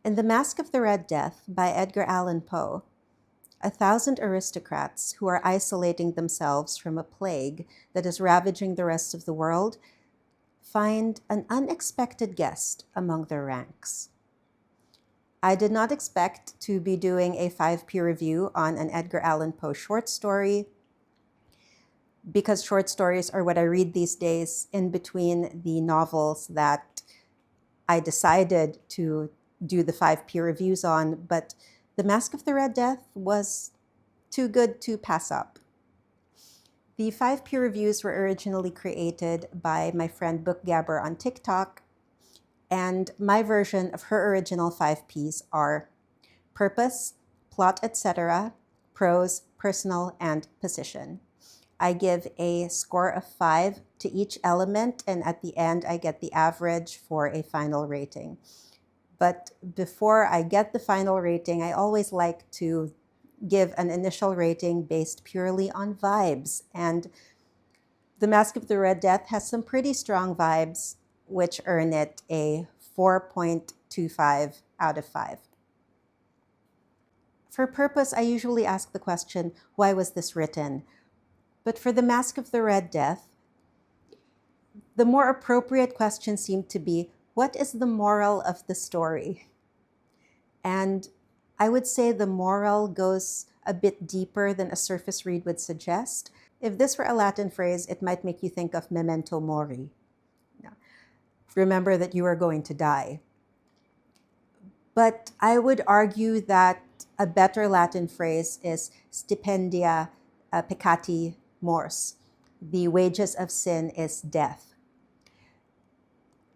In The Masque of the Red Death by Edgar Allan Poe, 1,000 aristocrats who are isolating themselves from a plague that is ravaging the rest of the world find an unexpected guest among their ranks. I did not expect to be doing a 5 peer review on an Edgar Allan Poe short story because short stories are what I read these days in between the novels that I decided to do the 5 peer reviews on, but The Masque of the Red Death was too good to pass up. The 5 peer reviews were originally created by my friend BookGabber on TikTok, and my version of her original 5 Ps are purpose, plot, etc., prose, personal, and position. I give a score of 5 to each element, and at the end I get the average for a final rating. But before I get the final rating, I always like to give an initial rating based purely on vibes. And The Masque of the Red Death has some pretty strong vibes, which earn it a 4.25 out of 5. For purpose, I usually ask the question, why was this written? But for The Masque of the Red Death, the more appropriate question seemed to be, what is the moral of the story? And I would say the moral goes a bit deeper than a surface read would suggest. If this were a Latin phrase, it might make you think of memento mori. Remember that you are going to die. But I would argue that a better Latin phrase is stipendia peccati mors. The wages of sin is death.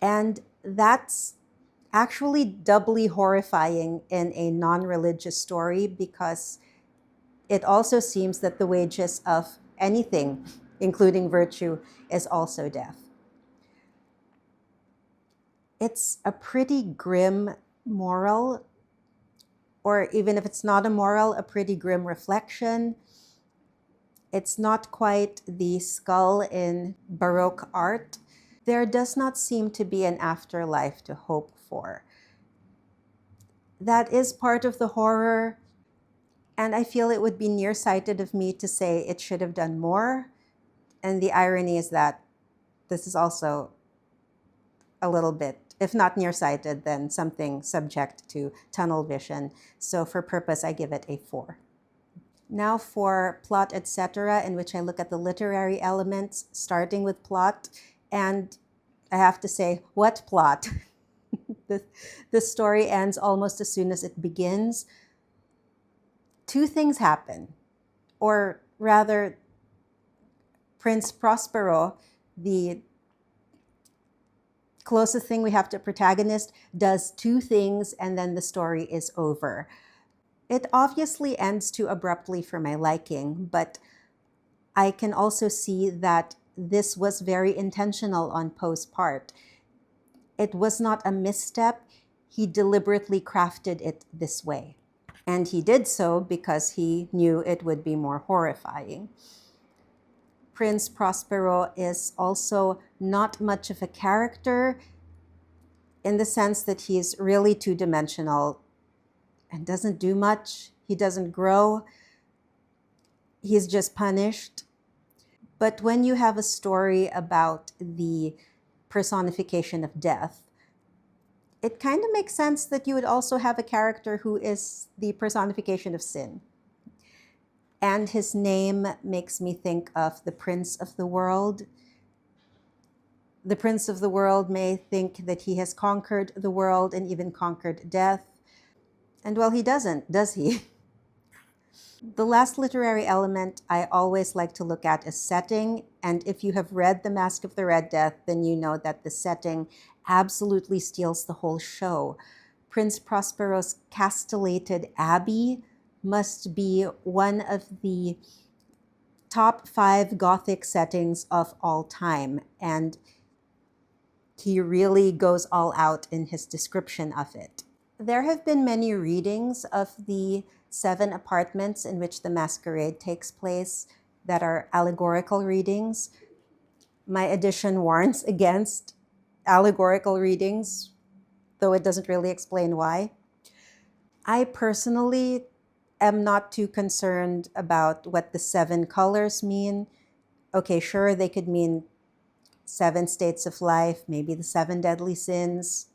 And that's actually doubly horrifying in a non-religious story because it also seems that the wages of anything, including virtue, is also death. It's a pretty grim moral, or even if it's not a moral, a pretty grim reflection. It's not quite the skull in Baroque art. There does not seem to be an afterlife to hope for. That is part of the horror, and I feel it would be nearsighted of me to say it should have done more. And the irony is that this is also a little bit, if not nearsighted, then something subject to tunnel vision. So for purpose, I give it a 4. Now for plot, etc., in which I look at the literary elements, starting with plot. And I have to say, what plot? The story ends almost as soon as it begins. 2 things happen, or rather, Prince Prospero, the closest thing we have to protagonist, does 2 things and then the story is over. It obviously ends too abruptly for my liking, but I can also see that this was very intentional on Poe's part. It was not a misstep. He deliberately crafted it this way. And he did so because he knew it would be more horrifying. Prince Prospero is also not much of a character in the sense that he's really two-dimensional and doesn't do much. He doesn't grow. He's just punished. But when you have a story about the personification of death, it kind of makes sense that you would also have a character who is the personification of sin. And his name makes me think of the Prince of the World. The Prince of the World may think that he has conquered the world and even conquered death. And well, he doesn't, does he? The last literary element I always like to look at is setting. And if you have read The Masque of the Red Death, then you know that the setting absolutely steals the whole show. Prince Prospero's castellated abbey must be one of the top 5 Gothic settings of all time. And he really goes all out in his description of it. There have been many readings of the 7 apartments in which the masquerade takes place that are allegorical readings. My edition warns against allegorical readings, though it doesn't really explain why. I personally am not too concerned about what the 7 colors mean. Okay, sure, they could mean 7 states of life, maybe the 7 deadly sins.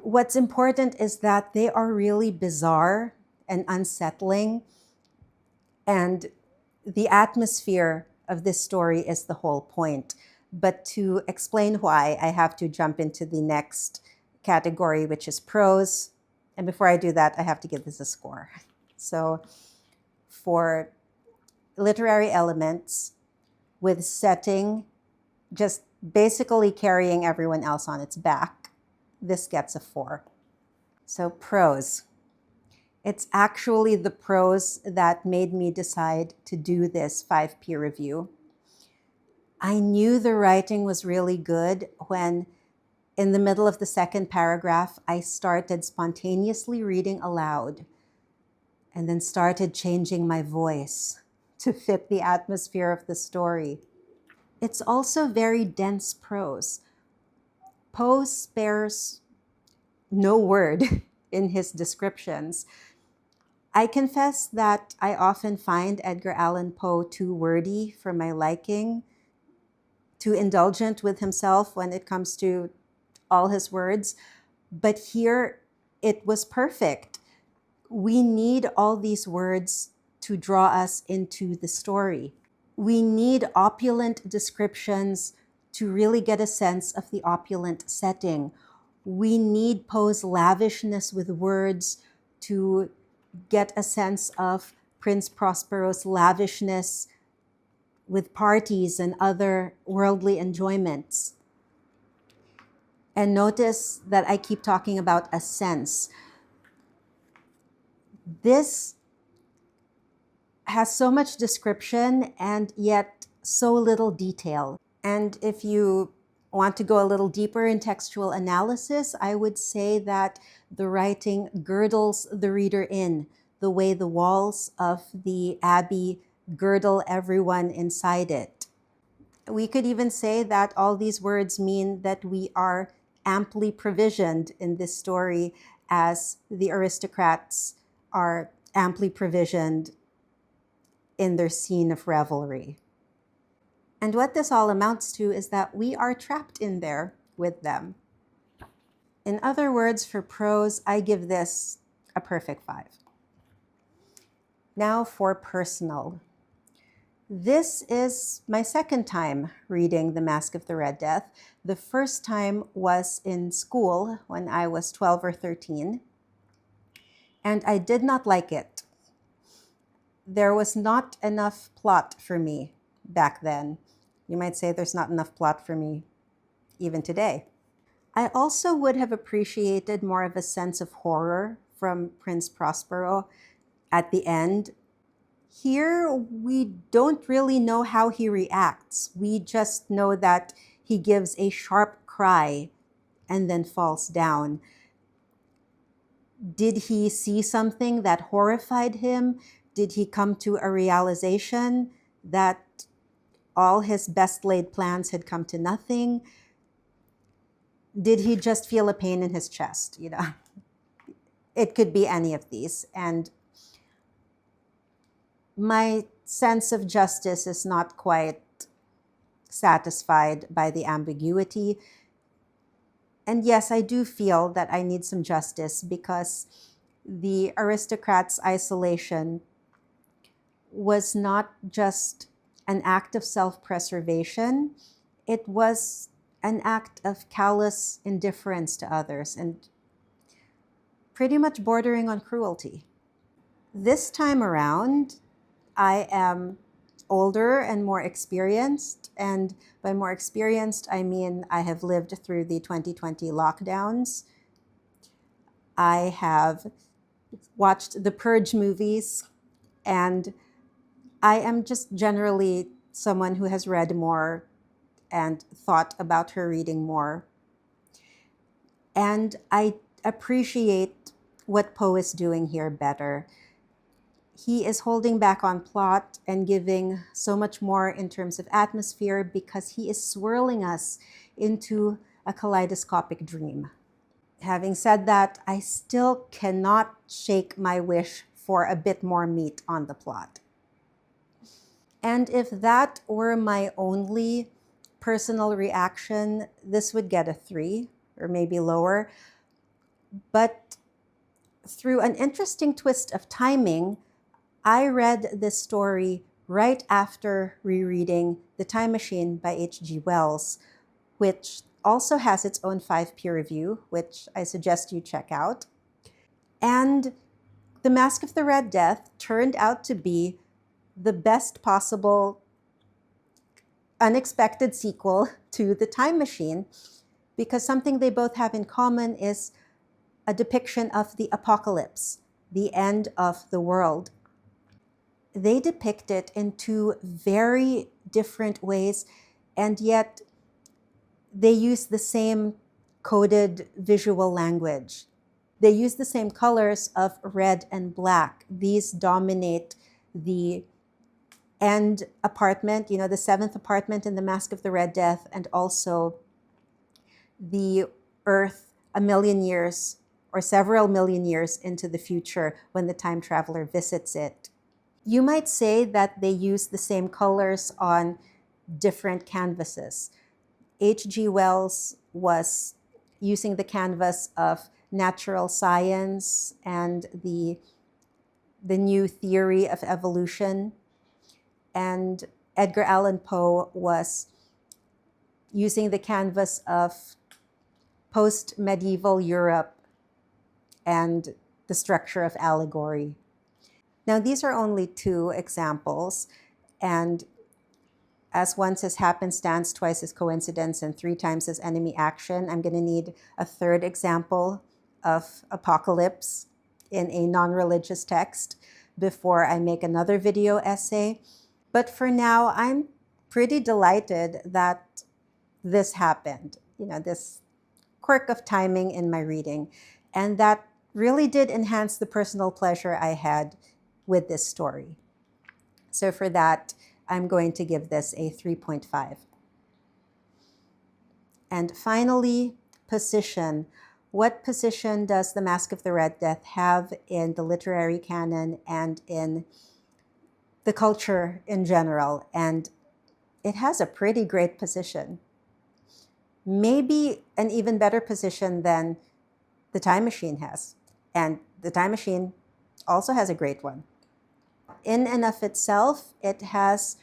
What's important is that they are really bizarre and unsettling, and the atmosphere of this story is the whole point. But to explain why, I have to jump into the next category, which is prose. And before I do that, I have to give this a score. So for literary elements with setting, just basically carrying everyone else on its back, this gets a 4. So prose. It's actually the prose that made me decide to do this 5 peer review. I knew the writing was really good when, in the middle of the second paragraph, I started spontaneously reading aloud and then started changing my voice to fit the atmosphere of the story. It's also very dense prose. Poe spares no word in his descriptions. I confess that I often find Edgar Allan Poe too wordy for my liking, too indulgent with himself when it comes to all his words. But here it was perfect. We need all these words to draw us into the story. We need opulent descriptions to really get a sense of the opulent setting. We need Poe's lavishness with words to get a sense of Prince Prospero's lavishness with parties and other worldly enjoyments. And notice that I keep talking about a sense. This has so much description and yet so little detail. And if you want to go a little deeper in textual analysis, I would say that the writing girdles the reader in, the way the walls of the abbey girdle everyone inside it. We could even say that all these words mean that we are amply provisioned in this story, as the aristocrats are amply provisioned in their scene of revelry. And what this all amounts to is that we are trapped in there with them. In other words, for prose, I give this a perfect 5. Now for personal. This is my second time reading The Masque of the Red Death. The first time was in school when I was 12 or 13, and I did not like it. There was not enough plot for me back then. You might say there's not enough plot for me even today. I also would have appreciated more of a sense of horror from Prince Prospero at the end. Here, we don't really know how he reacts. We just know that he gives a sharp cry and then falls down. Did he see something that horrified him? Did he come to a realization that all his best laid plans had come to nothing? Did he just feel a pain in his chest? It could be any of these. And my sense of justice is not quite satisfied by the ambiguity. And yes, I do feel that I need some justice because the aristocrat's isolation was not just an act of self-preservation, it was an act of callous indifference to others and pretty much bordering on cruelty. This time around, I am older and more experienced. And by more experienced, I mean I have lived through the 2020 lockdowns. I have watched the Purge movies, and I am just generally someone who has read more and thought about her reading more. And I appreciate what Poe is doing here better. He is holding back on plot and giving so much more in terms of atmosphere because he is swirling us into a kaleidoscopic dream. Having said that, I still cannot shake my wish for a bit more meat on the plot. And if that were my only personal reaction, this would get a 3 or maybe lower. But through an interesting twist of timing, I read this story right after rereading The Time Machine by H.G. Wells, which also has its own 5 peer review, which I suggest you check out. And The Masque of the Red Death turned out to be the best possible unexpected sequel to The Time Machine, because something they both have in common is a depiction of the apocalypse, the end of the world. They depict it in 2 very different ways, and yet they use the same coded visual language. They use the same colors of red and black. These dominate the end apartment, the 7th apartment in The Masque of the Red Death, and also the Earth a million years or several million years into the future when the time traveler visits it. You might say that they use the same colors on different canvases. H.G. Wells was using the canvas of natural science and the new theory of evolution, and Edgar Allan Poe was using the canvas of post-medieval Europe and the structure of allegory. Now, these are only 2 examples, and as once is happenstance, twice is coincidence, and 3 times is enemy action, I'm going to need a 3rd example of apocalypse in a non-religious text before I make another video essay. But for now, I'm pretty delighted that this happened, this quirk of timing in my reading. And that really did enhance the personal pleasure I had with this story. So for that, I'm going to give this a 3.5. And finally, position. What position does The Masque of the Red Death have in the literary canon and in the culture in general? And it has a pretty great position. Maybe an even better position than The Time Machine has. And The Time Machine also has a great one. In and of itself, it has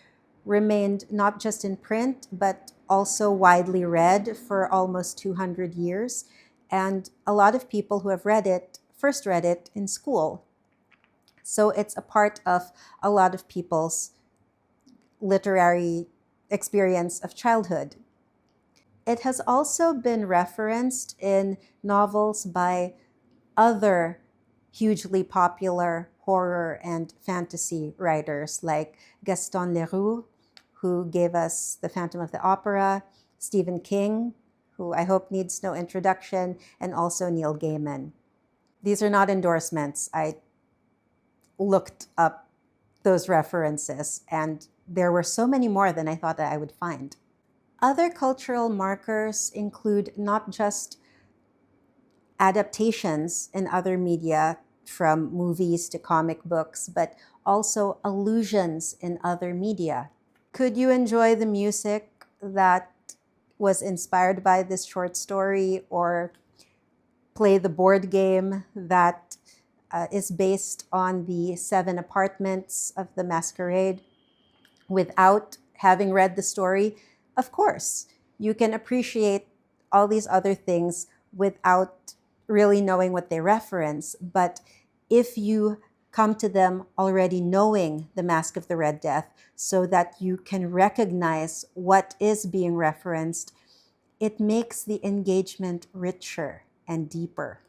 remained not just in print, but also widely read for almost 200 years. And a lot of people who have read it first read it in school. So it's a part of a lot of people's literary experience of childhood. It has also been referenced in novels by other hugely popular horror and fantasy writers like Gaston Leroux, who gave us The Phantom of the Opera, Stephen King, who I hope needs no introduction, and also Neil Gaiman. These are not endorsements. I looked up those references, and there were so many more than I thought that I would find. Other cultural markers include not just adaptations in other media, from movies to comic books, but also allusions in other media. Could you enjoy the music that was inspired by this short story, or play the board game that is based on the 7 apartments of the Masquerade without having read the story? Of course, you can appreciate all these other things without really knowing what they reference. But if you come to them already knowing The Masque of the Red Death, so that you can recognize what is being referenced, it makes the engagement richer and deeper.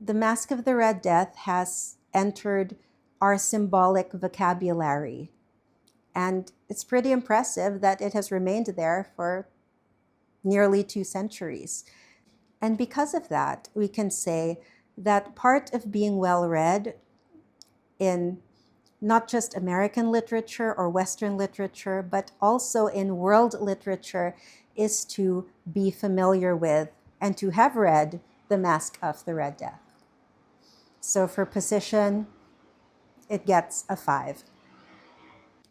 The Masque of the Red Death has entered our symbolic vocabulary, and it's pretty impressive that it has remained there for nearly 2 centuries. And because of that, we can say that part of being well-read in not just American literature or Western literature, but also in world literature, is to be familiar with and to have read The Masque of the Red Death. So for position, it gets a 5.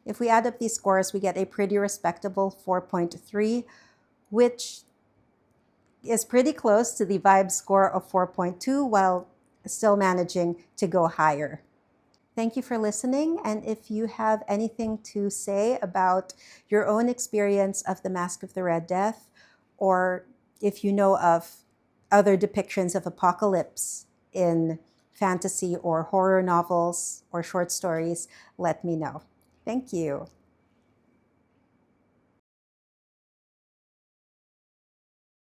If we add up these scores, we get a pretty respectable 4.3, which is pretty close to the vibe score of 4.2 while still managing to go higher. Thank you for listening, and if you have anything to say about your own experience of the Masque of the Red Death, or if you know of other depictions of apocalypse in fantasy or horror novels or short stories, let me know. Thank you.